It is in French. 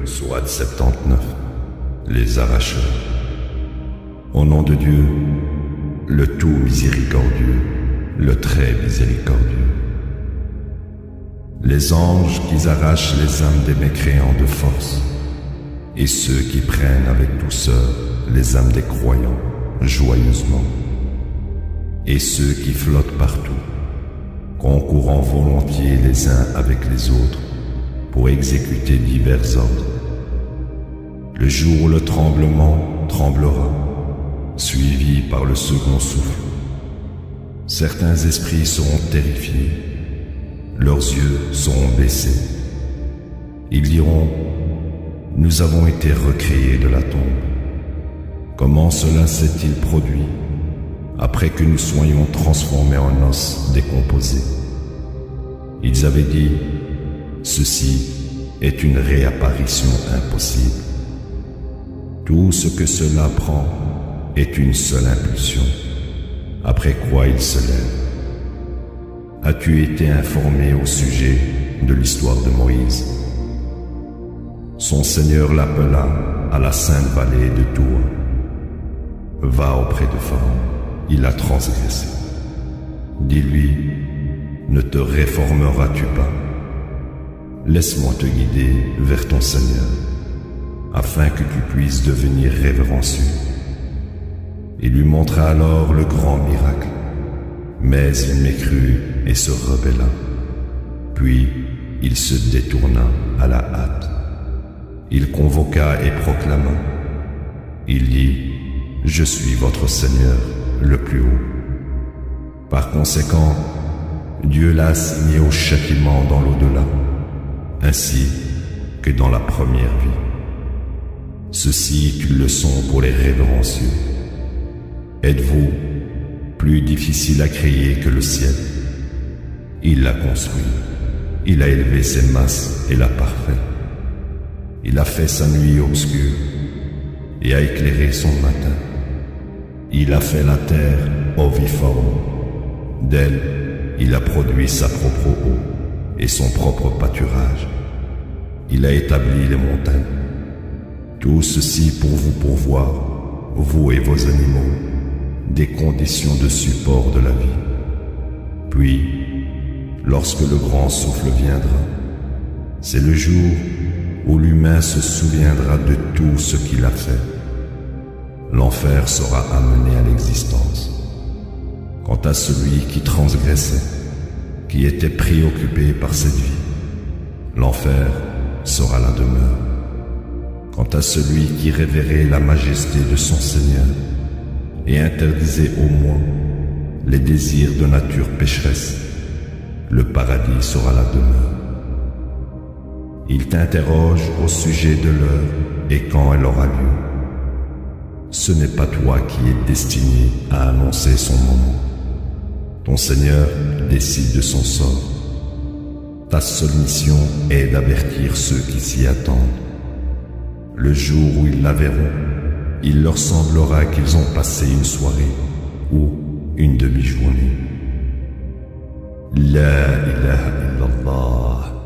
Sourate 79. Les arracheurs. Au nom de Dieu, le tout miséricordieux, le très miséricordieux. Les anges qui arrachent les âmes des mécréants de force, et ceux qui prennent avec douceur les âmes des croyants joyeusement, et ceux qui flottent partout, concourant volontiers les uns avec les autres pour exécuter divers ordres. Le jour où le tremblement tremblera, suivi par le second souffle, certains esprits seront terrifiés, leurs yeux seront baissés. Ils diront: nous avons été recréés de la tombe. Comment cela s'est-il produit après que nous soyons transformés en os décomposés? Ils avaient dit: ceci est une réapparition impossible. Tout ce que cela prend est une seule impulsion, après quoi il se lève. As-tu été informé au sujet de l'histoire de Moïse? Son Seigneur l'appela à la sainte vallée de Tour. Va auprès de Pharaon, il a transgressé. Dis-lui: ne te réformeras-tu pas? Laisse-moi te guider vers ton Seigneur, afin que tu puisses devenir révérencieux. Il lui montra alors le grand miracle, mais il mécrut et se rebella. Puis il se détourna à la hâte. Il convoqua et proclama. Il dit: je suis votre Seigneur, le plus haut. Par conséquent, Dieu l'a assigné au châtiment dans l'au-delà, ainsi que dans la première vie. Ceci est une leçon pour les révérencieux. Êtes-vous plus difficile à créer que le ciel? Il l'a construit, il a élevé ses masses et l'a parfait. Il a fait sa nuit obscure et a éclairé son matin. Il a fait la terre oviforme. D'elle, il a produit sa propre eau et son propre pâturage. Il a établi les montagnes. Tout ceci pour vous pourvoir, vous et vos animaux, des conditions de support de la vie. Puis, lorsque le grand souffle viendra, c'est le jour où l'humain se souviendra de tout ce qu'il a fait. L'enfer sera amené à l'existence. Quant à celui qui transgressait, qui était préoccupé par cette vie, l'enfer sera la demeure. Quant à celui qui révérait la majesté de son Seigneur et interdisait au moins les désirs de nature pécheresse, le paradis sera la demeure. Il t'interroge au sujet de l'heure et quand elle aura lieu. Ce n'est pas toi qui es destiné à annoncer son moment. Ton Seigneur décide de son sort. Ta seule mission est d'avertir ceux qui s'y attendent. Le jour où ils la verront, il leur semblera qu'ils ont passé une soirée ou une demi-journée. La ilaha illallah.